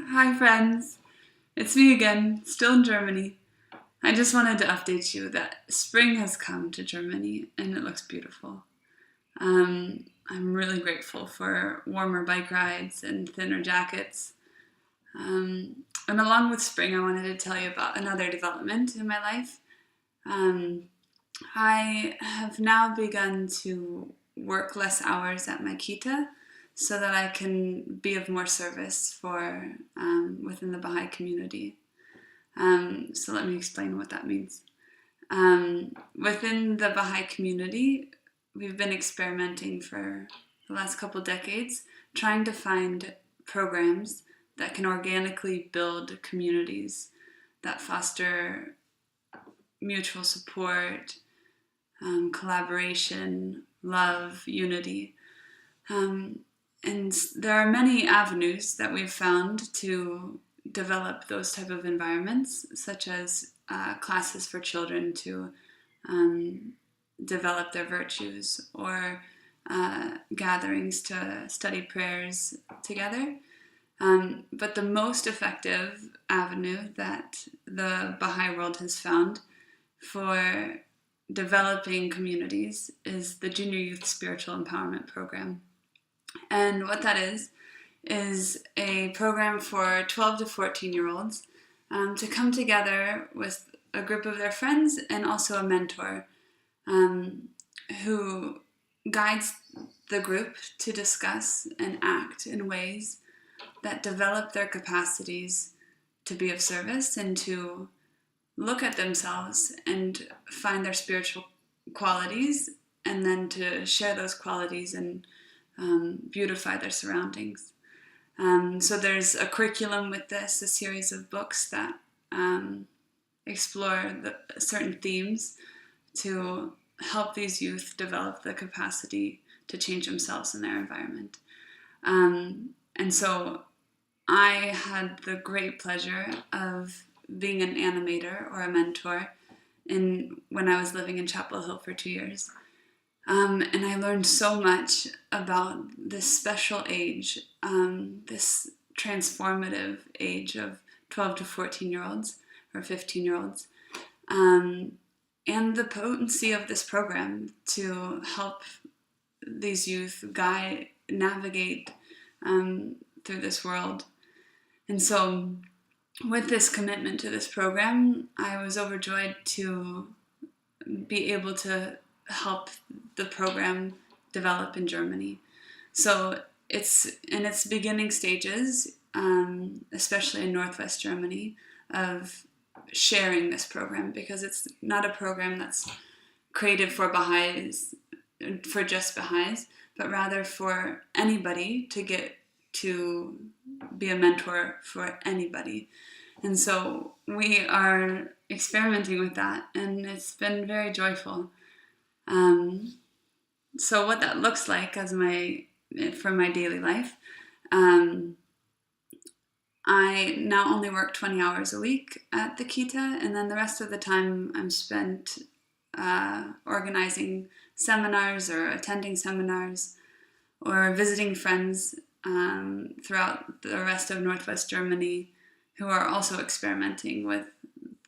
Hi friends, it's me again, still in Germany. I just wanted to update you that spring has come to Germany and it looks beautiful. I'm really grateful for warmer bike rides and thinner jackets. And along with spring, I wanted to tell you about another development in my life. Um, I have now begun to work less hours at my kita so that I can be of more service for within the Baha'i community. So let me explain what that means. Within the Baha'i community, we've been experimenting for the last couple decades, trying to find programs that can organically build communities that foster mutual support, collaboration, love, unity. And there are many avenues that we've found to develop those type of environments, such as classes for children to develop their virtues, or gatherings to study prayers together. But the most effective avenue that the Baha'i world has found for developing communities is the Junior Youth Spiritual Empowerment Program. And what that is a program for 12 to 14-year-olds to come together with a group of their friends and also a mentor who guides the group to discuss and act in ways that develop their capacities to be of service and to look at themselves and find their spiritual qualities, and then to share those qualities and beautify their surroundings. So there's a curriculum with this, a series of books that explore certain themes to help these youth develop the capacity to change themselves in their environment. And so I had the great pleasure of being an animator or a mentor when I was living in Chapel Hill for 2 years. And I learned so much about this special age, this transformative age of 12 to 14-year-olds or 15-year-olds, and the potency of this program to help these youth navigate through this world. And so with this commitment to this program, I was overjoyed to be able to help the program develop in Germany. So it's in its beginning stages, especially in Northwest Germany, of sharing this program, because it's not a program that's created for Baha'is, for just Baha'is, but rather for anybody to get to be a mentor for anybody. And so we are experimenting with that, and it's been very joyful. So what that looks like for my daily life, I now only work 20 hours a week at the Kita, and then the rest of the time I'm spent organizing seminars or attending seminars or visiting friends throughout the rest of Northwest Germany who are also experimenting with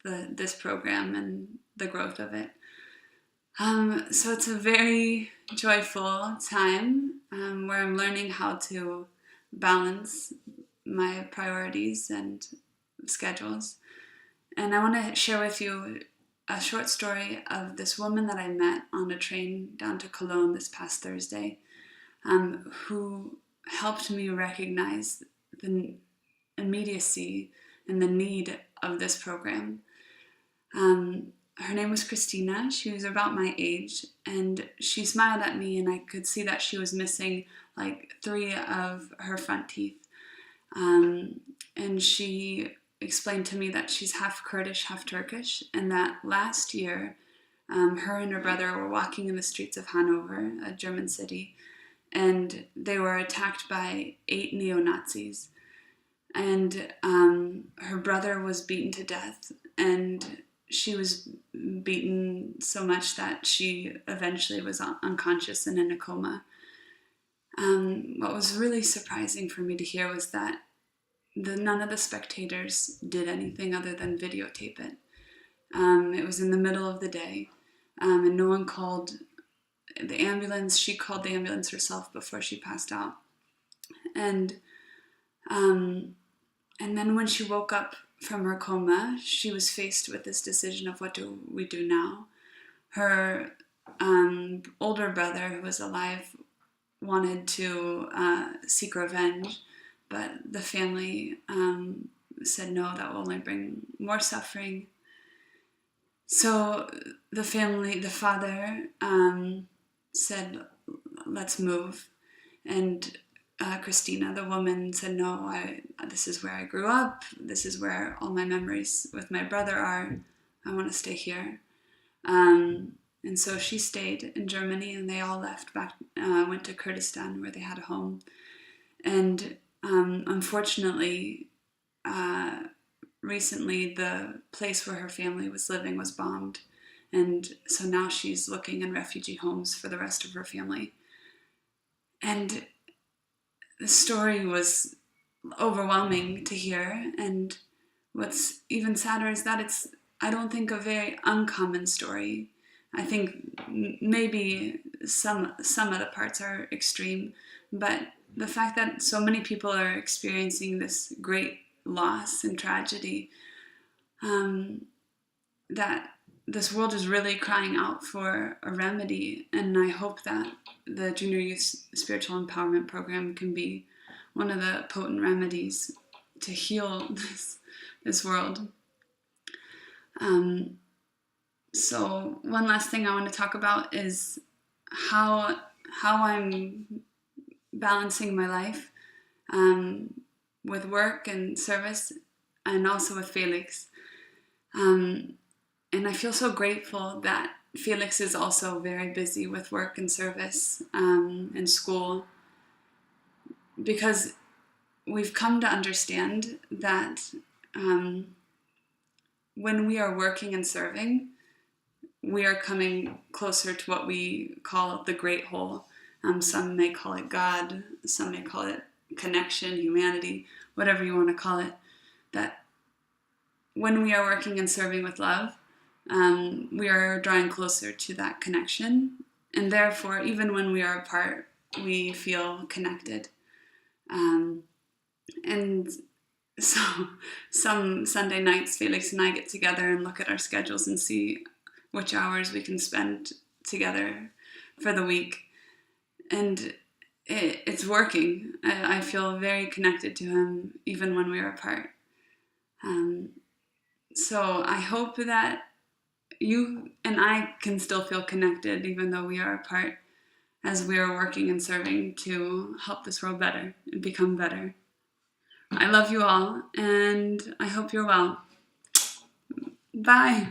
this program and the growth of it. So it's a very joyful time where I'm learning how to balance my priorities and schedules. And I want to share with you a short story of this woman that I met on a train down to Cologne this past Thursday, who helped me recognize the immediacy and the need of this program. Her name was Christina. She was about my age, and she smiled at me, and I could see that she was missing like 3 of her front teeth. And she explained to me that she's half Kurdish, half Turkish, and that last year her and her brother were walking in the streets of Hanover, a German city, and they were attacked by 8 neo-Nazis. And her brother was beaten to death, and she was beaten so much that she eventually was unconscious and in a coma. What was really surprising for me to hear was that none of the spectators did anything other than videotape it. It was in the middle of the day, and no one called the ambulance. She called the ambulance herself before she passed out. And then when she woke up from her coma, she was faced with this decision of what do we do now. Her older brother, who was alive, wanted to seek revenge, but the family said no, that will only bring more suffering. So the father said, let's move. And Christina, the woman, said, no, this is where I grew up. This is where all my memories with my brother are. I want to stay here. And so she stayed in Germany, and they all left back, went to Kurdistan, where they had a home. And unfortunately, recently the place where her family was living was bombed. And so now she's looking in refugee homes for the rest of her family. And the story was overwhelming to hear. And what's even sadder is that it's, I don't think, a very uncommon story. I think maybe some of the parts are extreme, but the fact that so many people are experiencing this great loss and tragedy, that this world is really crying out for a remedy. And I hope that the Junior Youth Spiritual Empowerment Program can be one of the potent remedies to heal this world. So one last thing I want to talk about is how I'm balancing my life with work and service, and also with Felix. And I feel so grateful that Felix is also very busy with work and service and school, because we've come to understand that when we are working and serving, we are coming closer to what we call the Great Whole. Some may call it God, some may call it connection, humanity, whatever you want to call it. That when we are working and serving with love, we are drawing closer to that connection. And therefore, even when we are apart, we feel connected. And so some Sunday nights, Felix and I get together and look at our schedules and see which hours we can spend together for the week. And it's working. I feel very connected to him even when we are apart. So I hope that you and I can still feel connected even though we are apart, as we are working and serving to help this world better and become better. I love you all, and I hope you're well. Bye.